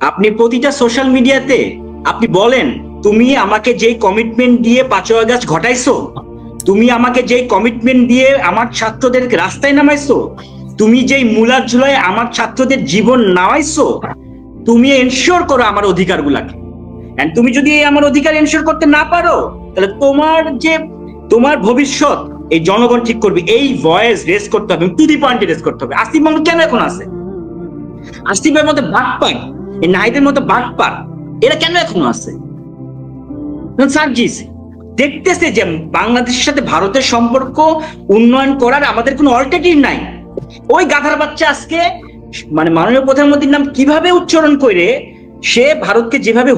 আপনি প্রতিটা সোশ্যাল মিডিয়াতে আপনি বলেন, তুমি আমাকে যেই কমিটমেন্ট দিয়ে 5ই আগস্ট ঘটাইছো, তুমি আমাকে যেই কমিটমেন্ট দিয়ে আমার ছাত্রদের রাস্তায় নামাইছো, তুমি যেই মূলার ঝুলায় আমার ছাত্রদের জীবন নামাইছো, তুমি এনশিওর করো আমার অধিকারগুলাকে। এন্ড তুমি যদি আমার অধিকার এনশিওর করতে না পারো, তাহলে তোমার ভবিষ্যৎ এই জনগণ ঠিক করবে। এই ভয়েস রেজ করতে হবে, টু দি পয়েন্টে রেজ করতে হবে। আসিফ মাহমুদ কেন এখন আছে? আসিফের মতো বাটপার, এই নাহিদের মতো বাটপার, এরা কেন এখনো আছে? সার্জিস দেখতেছে যে বাংলাদেশের সাথে ভারতের সম্পর্ক উন্নয়ন করার আমাদের কোনো অল্টারনেটিভ নাই। ওই গাধার বাচ্চা আজকে মানে মাননীয় প্রধানমন্ত্রীর নাম কিভাবে উচ্চারণ করে সে ভারতকে যেভাবে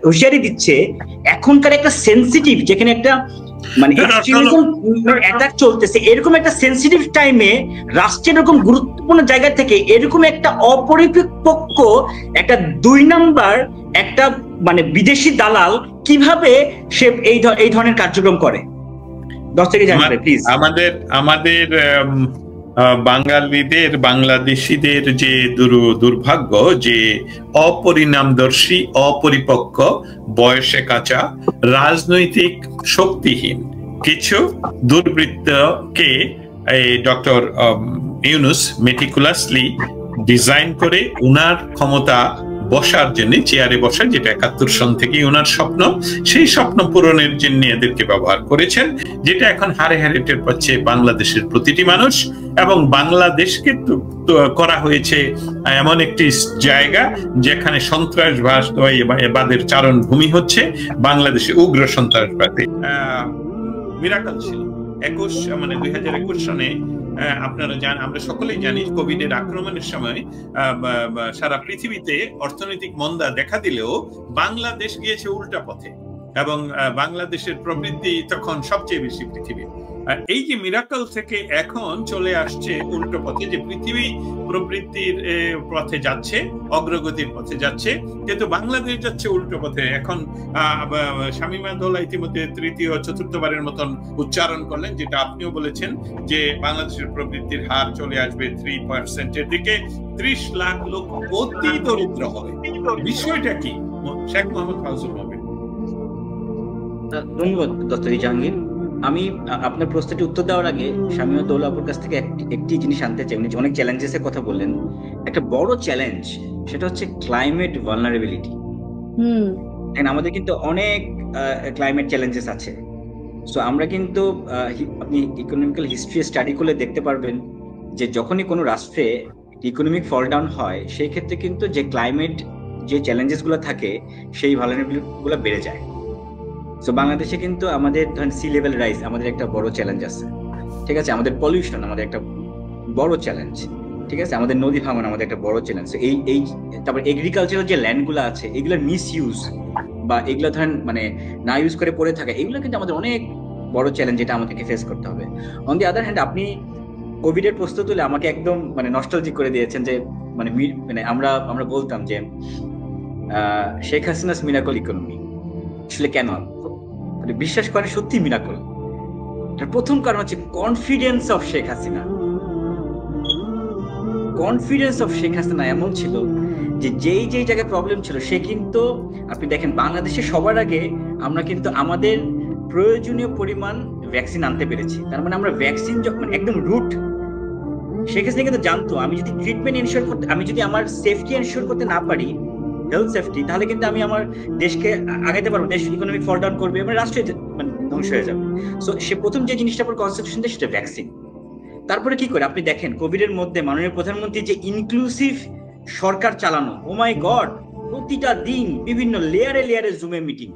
হুঁশিয়ারি দিচ্ছে, এখনকার একটা সেন্সিটিভ, যেখানে একটা মানে এক্সট্রিমিজম অ্যাটাক চলতেছে, এরকম একটা সেন্সিটিভ টাইমে রাষ্ট্রের এরকম গুরুত্বপূর্ণ জায়গা থেকে এরকম একটা অপরিপক্ক একটা 2 নাম্বার একটা মানে বিদেশি দালাল কিভাবে সে এই ধরনের কার্যক্রম করে? 10 থেকে জানবে প্লিজ। আমাদের বাঙালিদের, বাংলাদেশিদের যে দুর্ভাগ্য যে অপরিণামদর্শী, অপরিপক্ক, বয়সে কাঁচা, রাজনৈতিক শক্তিহীন কিছু দুর্বৃত্তকে ডক্টর ইউনূস মেটিকুলাসলি ডিজাইন করে উনার ক্ষমতা বসার জন্য, চেয়ারে বসার, যেটা 71 সন থেকে উনার স্বপ্ন, সেই স্বপ্ন পূরণের জন্য এদেরকে ব্যবহার করেছেন, যেটা এখন হারে হারে টের পাচ্ছে বাংলাদেশের প্রতিটি মানুষ। এবং বাংলাদেশকে করা হয়েছে এমন একটি জায়গা যেখানে সন্ত্রাসবাদের চারণ ভূমি হচ্ছে। বাংলাদেশে উগ্র সন্ত্রাসবাদী মিরাকল ছিল 2021 সনে। আপনারা আমরা সকলেই জানি কোভিডের আক্রমণের সময় সারা পৃথিবীতে অর্থনৈতিক মন্দা দেখা দিলেও বাংলাদেশ গিয়েছে উল্টা পথে, এবং বাংলাদেশের প্রবৃদ্ধি তখন সবচেয়ে বেশি পৃথিবীর। এই যে মিরাকল থেকে এখন চলে আসছে উল্টো পথে, যে পৃথিবী প্রবৃদ্ধির পথে যাচ্ছে, অগ্রগতির পথে যাচ্ছে, কিন্তু বাংলাদেশ যাচ্ছে উল্টো পথে। এখন শামীমা দোলা ইতিমধ্যে তৃতীয় চতুর্থবারের মতন উচ্চারণ করলেন, যেটা আপনিও বলেছেন, যে বাংলাদেশের প্রবৃদ্ধির হার চলে আসবে 3% দিকে, 30 লাখ লোক অতি দরিদ্র হবে। বিষয়টা কি? শেখ মোহাম্মদ ফাউজুল মবিন। ধন্যবাদ ডক্টর জাহাঙ্গীর। আমি আপনার প্রশ্নটি উত্তর দেওয়ার আগে শামীমা দৌলা আপুর কাছ থেকে একটি জিনিস আনতে চাই। উনি অনেক চ্যালেঞ্জেসের কথা বললেন। একটা বড় চ্যালেঞ্জ সেটা হচ্ছে ক্লাইমেট ভালনারেবিলিটি। আমাদের কিন্তু অনেক ক্লাইমেট চ্যালেঞ্জেস আছে। সো আমরা কিন্তু আপনি ইকোনমিক্যাল হিস্ট্রি স্টাডি করলে দেখতে পারবেন যে যখনই কোনো রাষ্ট্রে ইকোনমিক ফল ডাউন হয়, সেই ক্ষেত্রে কিন্তু যে ক্লাইমেট যে চ্যালেঞ্জেস গুলো থাকে সেই ভালনারেবিলিটি গুলো বেড়ে যায়। সো বাংলাদেশে কিন্তু আমাদের ধরেন সি লেভেল রাইজ আমাদের একটা বড় চ্যালেঞ্জ আছে, ঠিক আছে। আমাদের পলিউশন আমাদের একটা বড় চ্যালেঞ্জ, ঠিক আছে। আমাদের নদী ভাঙন আমাদের একটা বড় চ্যালেঞ্জ। এই তারপর এগ্রিকালচারাল যে ল্যান্ড গুলো আছে এগুলোর মিস ইউজ বা এগুলো ধরেন মানে না ইউজ করে পড়ে থাকা, এগুলো কিন্তু আমাদের অনেক বড় চ্যালেঞ্জ, যেটা আমাদেরকে ফেস করতে হবে। অন দি আদার হ্যান্ড আপনি কোভিড এর প্রশ্ন তুলে আমাকে একদম মানে নস্টালজিক করে দিয়েছেন, যে মানে আমরা বলতাম যে শেখ হাসিনাস মিরাকল ইকোনমি। আসলে কেন বিশ্বাস করে সত্যি মিরাকল? প্রথম কারণ হচ্ছে confidence of Sheikh Hasina. Confidence of Sheikh Hasina এমন ছিল যে যেই জায়গায় প্রবলেম ছিল, সে কিন্তু আপনি দেখেন বাংলাদেশে সবার আগে আমরা কিন্তু আমাদের প্রয়োজনীয় পরিমাণ ভ্যাকসিন আনতে পেরেছি। তার মানে আমরা ভ্যাকসিন যখন একদম রুট, শেখ হাসিনা কিন্তু জানতো আমি যদি ট্রিটমেন্ট এনশিওর করতে, আমি যদি আমার সেফটি এনশিওর করতে না পারি, হেলথ সেফটি, তাহলে কিন্তু আমি আমার দেশকে আগাইতে পারবো, দেশ ইকোনমিক ফল ডাউন করবে, মানে রাষ্ট্র মানে ধ্বংস হয়ে যাবে। সো সে প্রথম যে জিনিসটা পর কনসেপশন দেয় সেটা ভ্যাকসিন। তারপরে কি করে আপনি দেখেন কোভিড এর মধ্যে মাননীয় প্রধানমন্ত্রী যে ইনক্লুসিভ সরকার চালানো, ও মাই গড, প্রতিটা দিন বিভিন্ন লেয়ারে জুমে মিটিং।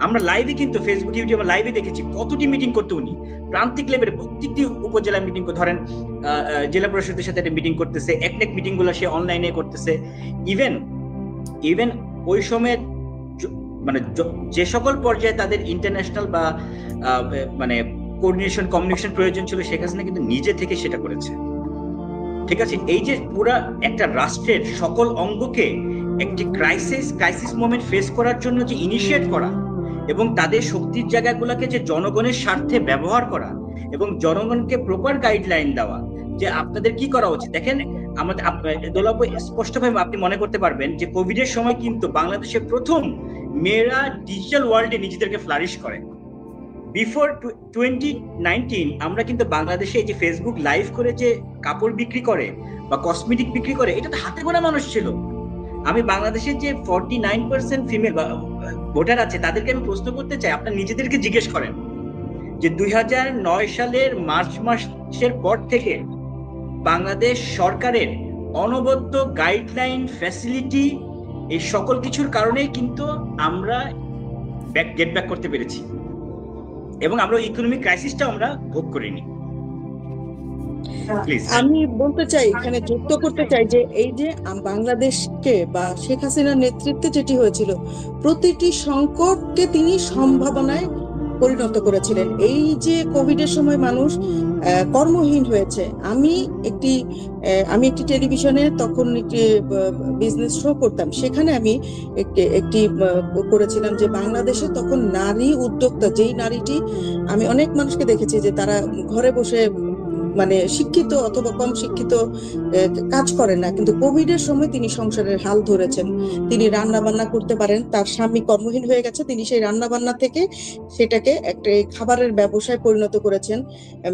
আমরা লাইভে কিন্তু ফেসবুক ইউটিউবে লাইভে দেখেছি কতটি মিটিং করতে উনি, প্রান্তিক লেভেলে প্রত্যেকটি উপজেলায় মিটিং, ধরেন জেলা পরিষদের সাথে একটা মিটিং করতেছে, একনেক মিটিং গুলো সে অনলাইনে করতেছে। ইভেন ওই সময় মানে যে সকল পর্যায়ে তাদের ইন্টারন্যাশনাল বা মানে কোঅর্ডিনেশন কমিউনিকেশন প্রয়োজন ছিল, শেখ হাসিনা কিন্তু নিজে থেকে সেটা করেছে, ঠিক আছে। এই যে পুরা একটা রাষ্ট্রের সকল অঙ্গকে একটি ক্রাইসিস মোমেন্ট ফেস করার জন্য যে ইনিশিয়েট করা, এবং তাদের শক্তির জায়গাগুলোকে যে জনগণের স্বার্থে ব্যবহার করা, এবং জনগণকে প্রপার গাইডলাইন দেওয়া, যে আপনাদের কি করা উচিত। দেখেন আমাদের দোলাপ স্পষ্টভাবে আপনি মনে করতে পারবেন যে কোভিড এর সময় কিন্তু বাংলাদেশে প্রথম মেয়েরা ডিজিটাল ওয়ার্ল্ডে নিজেদেরকে ফ্লারিশ করে। বিফোর 2019 আমরা কিন্তু বাংলাদেশে এই যে ফেসবুক লাইভ করে যে কাপড় বিক্রি করে বা কসমেটিক বিক্রি করে, এটা তো হাতে গোনা মানুষ ছিল। আমি বাংলাদেশের যে 49% ফিমেল ভোটার আছে তাদেরকে আমি প্রশ্ন করতে চাই, আপনারা নিজেদেরকে জিজ্ঞেস করেন যে 2009 সালের মার্চ মাসের পর থেকে বাংলাদেশ সরকারের অনবদ্য গাইডলাইন, ফ্যাসিলিটি, এই সকল কিছুর কারণেই কিন্তু আমরা গেট ব্যাক করতে পেরেছি এবং আমরা ইকোনমিক ক্রাইসিসটা আমরা ভোগ করিনি। আমি বলতে চাই, এখানে যুক্ত করতে চাই যে এই যে বাংলাদেশকে বা শেখ হাসিনার নেতৃত্বে যেটি হয়েছিল, প্রতিটি সংকটকে তিনি সম্ভাবনায় পরিণত করেছিলেন। এই যে কোভিডের সময় মানুষ কর্মহীন হয়েছে, আমি একটি টেলিভিশনে তখন একটি বিজনেস শো করতাম, সেখানে আমি একটি করেছিলাম যে বাংলাদেশে তখন নারী উদ্যোক্তা, যেই নারীটি, আমি অনেক মানুষকে দেখেছি যে তারা ঘরে বসে মানে শিক্ষিত অথবা কম শিক্ষিত কাজ করেন না, কিন্তু কোভিড এর সময় তিনি সংসারের হাল ধরেছেন। তিনি রান্না বান্না করতে পারেন, তার স্বামী কর্মহীন হয়ে গেছে, তিনি সেই রান্না বান্না থেকে সেটাকে একটা খাবারের ব্যবসায় পরিণত করেছেন।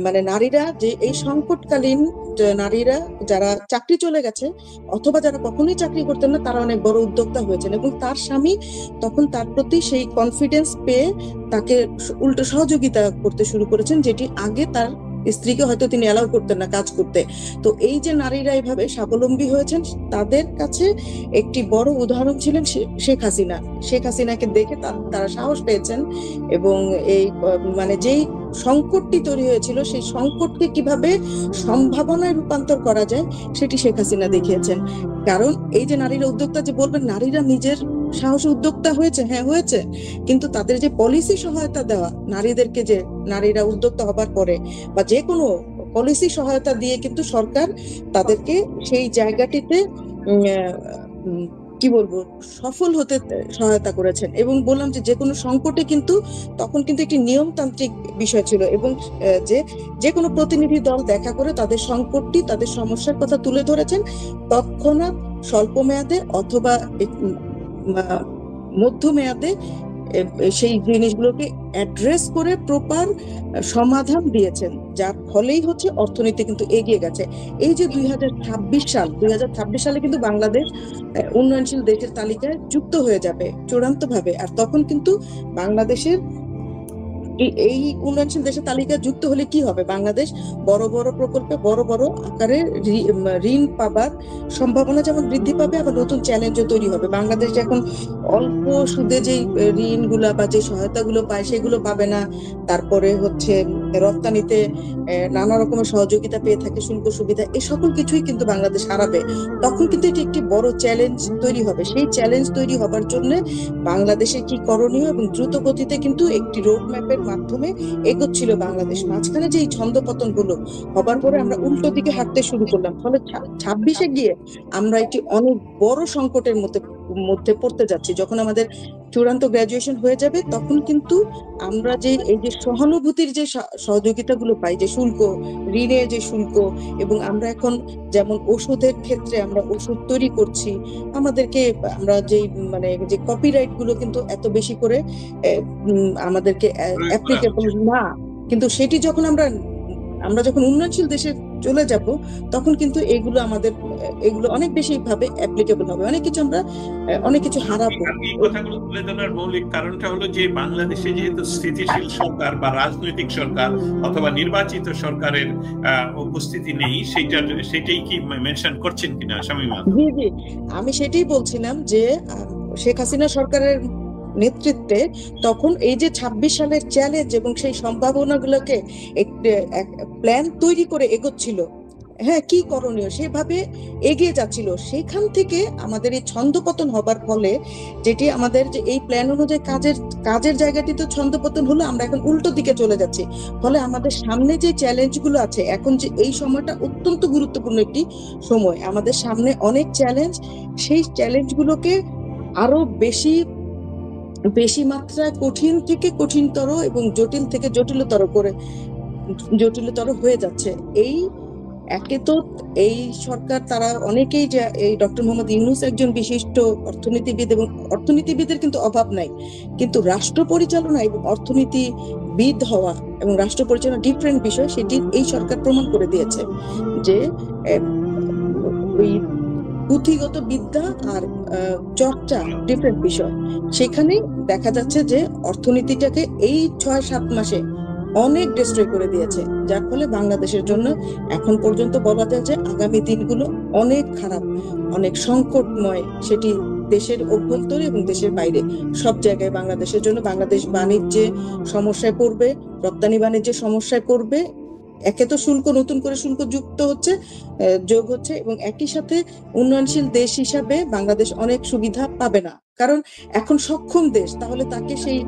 মানে নারীরা যে এই সংকটকালীন, নারীরা যারা চাকরি চলে গেছে অথবা যারা কখনোই চাকরি করতেন না, তারা অনেক বড় উদ্যোক্তা হয়েছেন এবং তার স্বামী তখন তার প্রতি সেই কনফিডেন্স পেয়ে তাকে উল্টো সহযোগিতা করতে শুরু করেছেন, যেটি আগে তার স্ত্রীকে হয়তো তিনি অ্যালাউ করতেন না কাজ করতে। তো এই যে নারীরা এইভাবে স্বাবলম্বী হয়েছেন, তাদের কাছে একটি বড় উদাহরণ ছিলেন শেখ হাসিনা। শেখ হাসিনাকে দেখে তারা সাহস পেয়েছেন এবং এই মানে যেই সংকটটি তৈরি হয়েছিল, সেই সংকটকে কিভাবে সম্ভাবনায় রূপান্তর করা যায় সেটি শেখ হাসিনা দেখিয়েছেন। কারণ এই যে নারীরা উদ্যোক্তা, যে বলবেন নারীরা নিজের সাহসী উদ্যোক্তা হয়েছে, হ্যাঁ হয়েছে, কিন্তু তাদের যে পলিসি সহায়তা দেওয়া নারীদেরকে, যে নারীরা উদ্যোক্তা হবার পরে বা যে কোনো পলিসি সহায়তা দিয়ে কিন্তু সরকার তাদেরকে সেই জায়গাটিতে কি বলবো সফল হতে সহায়তা করেছেন। এবং বললাম যে কোনো সংকটে কিন্তু তখন কিন্তু একটি নিয়মতান্ত্রিক বিষয় ছিল এবং যে কোনো প্রতিনিধি দল দেখা করে তাদের সংকটটি, তাদের সমস্যার কথা তুলে ধরেছেন, তৎক্ষণাৎ স্বল্প মেয়াদে অথবা মধ্যমেয়াদে সেই জিনিসগুলোকে অ্যাড্রেস করে প্রপার সমাধান দিয়েছেন, যার ফলেই হচ্ছে অর্থনীতি কিন্তু এগিয়ে গেছে। এই যে 2026 সালে কিন্তু বাংলাদেশ উন্নয়নশীল দেশের তালিকায় যুক্ত হয়ে যাবে চূড়ান্তভাবে। আর তখন কিন্তু বাংলাদেশের এই উন্নয়নশীল দেশের তালিকায় যুক্ত হলে কি হবে, বাংলাদেশ বড় বড় প্রকল্পে বড় বড় আকারে ঋণ পাবার সম্ভাবনা যেমন বৃদ্ধি পাবে, আবার নতুন চ্যালেঞ্জও তৈরি হবে। বাংলাদেশ এখন অল্প সুদে যে ঋণগুলা বা যে সহায়তাগুলো পায় সেগুলো পাবে না। তারপরে হচ্ছে রপ্তানিতে নানা রকমের সহযোগিতা পেয়ে থাকে, শুল্ক সুবিধা, এই সকল কিছুই কিন্তু বাংলাদেশ হারাবে। তখন কিন্তু এটি একটি বড় চ্যালেঞ্জ তৈরি হবে। সেই চ্যালেঞ্জ তৈরি হবার জন্য বাংলাদেশের কি করণীয় এবং দ্রুত গতিতে কিন্তু একটি রোড ম্যাপের মাধ্যমে এগোচ্ছিল বাংলাদেশ। মাঝখানে যে এই ছন্দপতন গুলো হবার পরে আমরা উল্টো দিকে হাঁটতে শুরু করলাম, ফলে 26-এ গিয়ে আমরা একটি অনেক বড় সংকটের মধ্যে পড়তে যাচ্ছি। যখন আমাদের চূড়ান্ত গ্রাজুয়েশন হয়ে যাবে, তখন কিন্তু আমরা যে এই যে সহানুভূতির যে সহযোগিতাগুলো পাই, যে শুল্ক, ঋণের যে শুল্ক, এবং আমরা এখন যেমন ওষুধের ক্ষেত্রে আমরা ওষুধ তৈরি করছি, আমাদেরকে আমরা যে মানে যে কপিরাইট গুলো কিন্তু এত বেশি করে আমাদেরকে অ্যাপ্লিকেবল না, কিন্তু সেটি যখন আমরা যখন উন্নয়নশীল দেশে চলে যাব, তখন কিন্তু এগুলো অনেক বেশি ভাবে অ্যাপ্লিকেবল হবে। অনেক কিছু হারাবো। এই কথাগুলো তুলে ধরার মৌলিক কারণটা হলো যে বাংলাদেশে যেহেতু স্থিতিশীল সরকার বা রাজনৈতিক সরকার অথবা নির্বাচিত সরকারের উপস্থিতি নেই, সেটাই কি মেনশন করছেন কিনা শামীমা? জি, আমি সেটাই বলছিলাম যে শেখ হাসিনা সরকারের নেতৃত্বে তখন এই যে 26 সালের চ্যালেঞ্জ এবং সেই সম্ভাবনাগুলোকে প্ল্যান তৈরি করে এগোচ্ছিল, হ্যাঁ কি করণীয় সেভাবে এগিয়ে যাচ্ছিল। সেখান থেকে আমাদের এই ছন্দপতন হবার ফলে, যেটি আমাদের যে এই প্ল্যান অনুযায়ী কাজের জায়গাটিতে ছন্দপতন হলো, আমরা এখন উল্টো দিকে চলে যাচ্ছি। ফলে আমাদের সামনে যে চ্যালেঞ্জগুলো আছে, এখন যে এই সময়টা অত্যন্ত গুরুত্বপূর্ণ একটি সময়, আমাদের সামনে অনেক চ্যালেঞ্জ, সেই চ্যালেঞ্জগুলোকে আরো বেশি মাত্রায় কঠিন থেকে কঠিনতর এবং জটিল থেকে জটিলতর হয়ে যাচ্ছে। এই একে তো এই সরকার তারা অনেকেই, যে এই ডক্টর মোহাম্মদ ইউনূস একজন বিশিষ্ট অর্থনীতিবিদ, এবং অর্থনীতিবিদের কিন্তু অভাব নাই, কিন্তু রাষ্ট্র পরিচালনা এবং অর্থনীতিবিদ হওয়া এবং রাষ্ট্র পরিচালনা ডিফারেন্ট বিষয়, সেটি এই সরকার প্রমাণ করে দিয়েছে যে আহ, ওই পুঁথিগত বিদ্যা আর চর্চা ডিফারেন্ট বিষয়। সেখানে দেখা যাচ্ছে যে অর্থনীতিটাকে এই 6-7 মাসে অনেক ডিস্ট্রয় করে দিয়েছে, যার ফলে বাংলাদেশের জন্য এখন পর্যন্ত বলা যায় যে আগামী দিনগুলো অনেক খারাপ, অনেক সংকটময়, সেটি দেশের অভ্যন্তরে এবং দেশের বাইরে সব জায়গায় বাংলাদেশের জন্য। বাংলাদেশ বাণিজ্যে সমস্যায় পড়বে, রপ্তানি বাণিজ্যে সমস্যায় পড়বে। একে তো শুল্ক, নতুন করে শুল্ক যুক্ত হচ্ছে, যোগ হচ্ছে, এবং একই সাথে উন্নয়নশীল দেশ হিসাবে বাংলাদেশ অনেক সুবিধা পাবে না, কারণ এখন সক্ষম দেশ, তাহলে তাকে সেই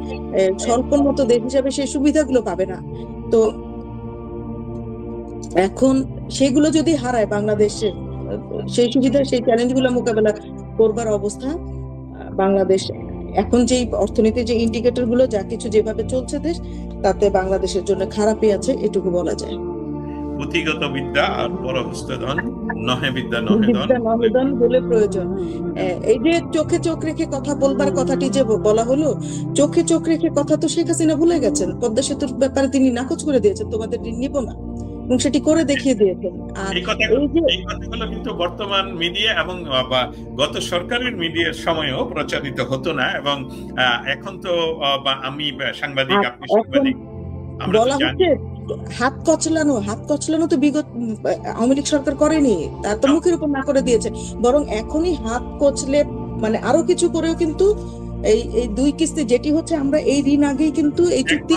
স্বল্পোন্নত দেশ হিসাবে সেই সুবিধাগুলো পাবে না। তো এখন সেগুলো যদি হারায় বাংলাদেশের, সেই সুবিধা, সেই চ্যালেঞ্জগুলো মোকাবেলা করবার অবস্থা বাংলাদেশ এখন যেই অর্থনীতির যে ইন্ডিকেটর গুলো যা কিছু যেভাবে চলছে দেশ, তাতে বাংলাদেশের জন্য খারাপই আছে, এটুকু বলা যায়। পুঁথিগত বিদ্যা আর পরহস্তধন, নহে বিদ্যা নহে ধন, বিদ্যা নহে ধন বলে প্রয়োজন। এই যে চোখে চোখ রেখে কথা বলবার কথাটি যে বলা হলো, চোখে চোখ রেখে কথা তো শেখ হাসিনা ভুলে গেছেন। পদ্মা সেতুর ব্যাপারে তিনি নাকচ করে দিয়েছেন, তোমাদের ঋণ নিব না, এবং সেটি করে দেখিয়ে দিয়েছেন। আর এই কথাগুলো কিন্তু বর্তমান মিডিয়া এবং গত সরকারের মিডিয়ার সময়ও প্রচারিত হতো না, এবং এখন তো আমি সাংবাদিক, আপনি সাংবাদিক, আমরা তো বলা জানি হচ্ছে হাত কচলানো তো বিগত আওয়ামী লীগ সরকার করেনি, তার তো মুখের উপর না করে দিয়েছে, বরং এখনই হাত কচলে মানে আরো কিছু করেও কিন্তু এই 2 কিস্তি যেটি হচ্ছে, আমরা এই ঋণ আগেই কিন্তু এই চুক্তি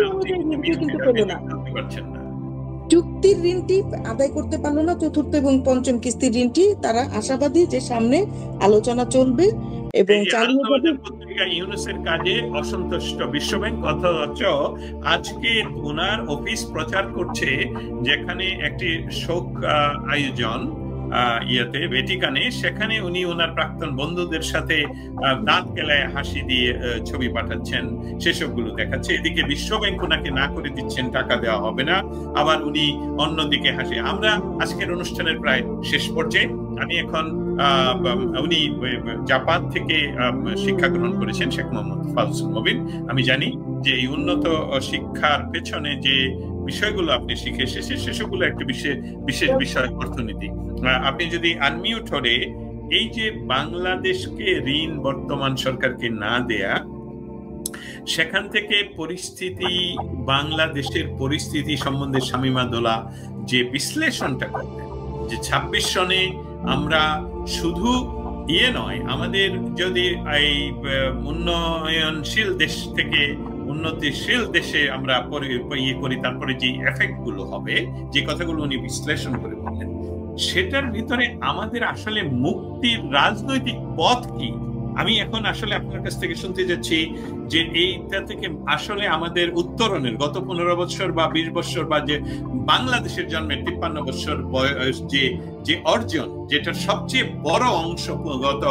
অনুযায়ী ঋণটি কিন্তু পেলো না, চুক্তির ঋণটি আদায় করতে পারলো না। চতুর্থ এবং পঞ্চম কিস্তির ঋণটি তারা আশাবাদী যে সামনে আলোচনা চলবে এবং চালিয়ে যাবে। পত্রিকা ইউনূসের কাজে অসন্তুষ্ট বিশ্বব্যাংক, অথচ আজকে ওনার অফিস প্রচার করছে যেখানে একটি শোক আয়োজন ভ্যাটিকানে, সেখানে উনি ওনার প্রাক্তন বন্ধুদের সাথে দাঁত কেলায় হাসি দিয়ে ছবি পাঠাচ্ছেন, সেসবগুলো দেখাচ্ছে। এদিকে বিশ্বব্যাংক ওনাকে না করে দিচ্ছেন, টাকা দেওয়া হবে না, আবার উনি অন্যদিকে হাসি। আমরা আজকের অনুষ্ঠানের প্রায় শেষ পর্যায়ে, আমি এখন উনি জাপান থেকে শিক্ষা গ্রহণ করেছেন, শেখ মোহাম্মদ ফাজল মবিন। আমি জানি যে এই উন্নত শিক্ষার পেছনে যে বিষয়গুলো আপনি শিখে এসেছেন, সেসবগুলো একটা বিশেষ বিষয় অর্থনীতি। আপনি যদি আনমিউট হলে, এই যে বাংলাদেশকে ঋণ বর্তমান সরকারকে না দেয়া, সেখান থেকে পরিস্থিতি, বাংলাদেশের পরিস্থিতি সম্বন্ধে শামীমা দোলা যে বিশ্লেষণটা করলেন, যে 26 সনে আমরা শুধু নয়, আমাদের যদি এই উন্নয়নশীল দেশ থেকে উন্নতিশীল দেশে আমরা করি, তারপরে যে এফেক্ট গুলো হবে, যে কথাগুলো উনি বিশ্লেষণ করে বললেন, সেটার ভিতরে আমাদের আসলে মুক্তির রাজনৈতিক পথ কি? আমি এখন আসলে আপনার কাছ থেকে শুনতে যাচ্ছি যে এইটা থেকে আসলে আমাদের উত্তরণের গত 15 বছর বা 20 বছর, বা যে বাংলাদেশের জন্মের 53 বছর বয়স, যে অর্জন, যেটার সবচেয়ে বড় অংশ গত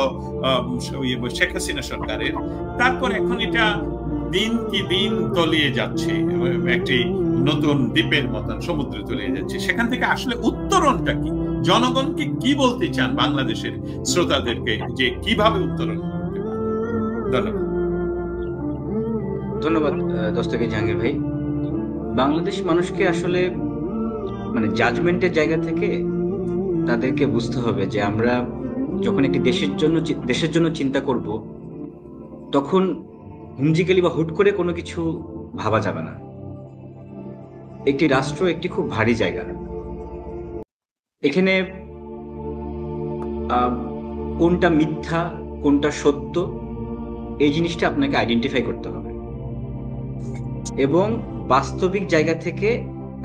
শেখ হাসিনা সরকারের, তারপর এখন এটা দিন কি দিন তলিয়ে যাচ্ছে, একটি নতুন দ্বীপের মতন সমুদ্রে তলিয়ে যাচ্ছে। সেখান থেকে আসলে উত্তরণটা কি? জনগণকে কি বলতে চান বাংলাদেশের শ্রোতাদেরকে, যে কিভাবে উত্তরণ করতে পারে? ধন্যবাদ দস্তগীর জাহাঙ্গীর ভাই। বাংলাদেশ মানুষকে আসলে মানে জাজমেন্টের জায়গা থেকে তাদেরকে বুঝতে হবে যে আমরা যখন একটি দেশের জন্য চিন্তা করব, তখন হুমজিক্যালি বা হুট করে কোনো কিছু ভাবা যাবে না। একটি রাষ্ট্র একটি খুব ভারী জায়গা, এখানে কোনটা মিথ্যা কোনটা সত্য এই জিনিসটা আপনাকে আইডেন্টিফাই করতে হবে, এবং বাস্তবিক জায়গা থেকে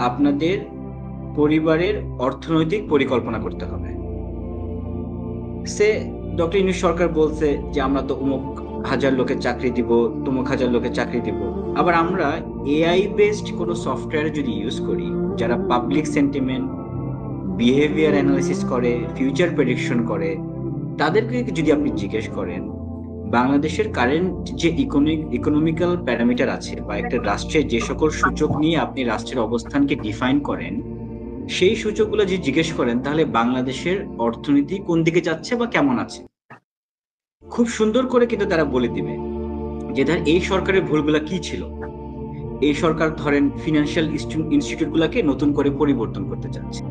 আপনাদের পরিবারের অর্থনৈতিক পরিকল্পনা করতে হবে। সে ডক্টর ইউনূস সরকার বলছে যে আমরা তো অমুক হাজার লোকের চাকরি দিব, তমুক হাজার লোকের চাকরি দিব, আবার আমরা এআই বেসড কোনো সফটওয়্যার যদি ইউজ করি, যারা পাবলিক সেন্টিমেন্ট, বিহেভিয়ার অ্যানালিসিস করে, ফিউচার প্রেডিকশন করে, তাদেরকে যদি আপনি জিজ্ঞেস করেন বাংলাদেশের কারেন্ট যে ইকোনমিক্যাল প্যারামিটার আছে, বা একটা রাষ্ট্রের যে সকল সূচক নিয়ে আপনি রাষ্ট্রের অবস্থানকে ডিফাইন করেন, সেই সূচকগুলো যদি জিজ্ঞেস করেন তাহলে বাংলাদেশের অর্থনীতি কোন দিকে যাচ্ছে বা কেমন আছে, খুব সুন্দর করে কিন্তু তারা বলে দিবে যে ধর এই সরকারের ভুলগুলা কি ছিল। এই সরকার ধরেন ফিনান্সিয়াল ইনস্টিটিউট গুলাকে নতুন করে পরিবর্তন করতে চাচ্ছে,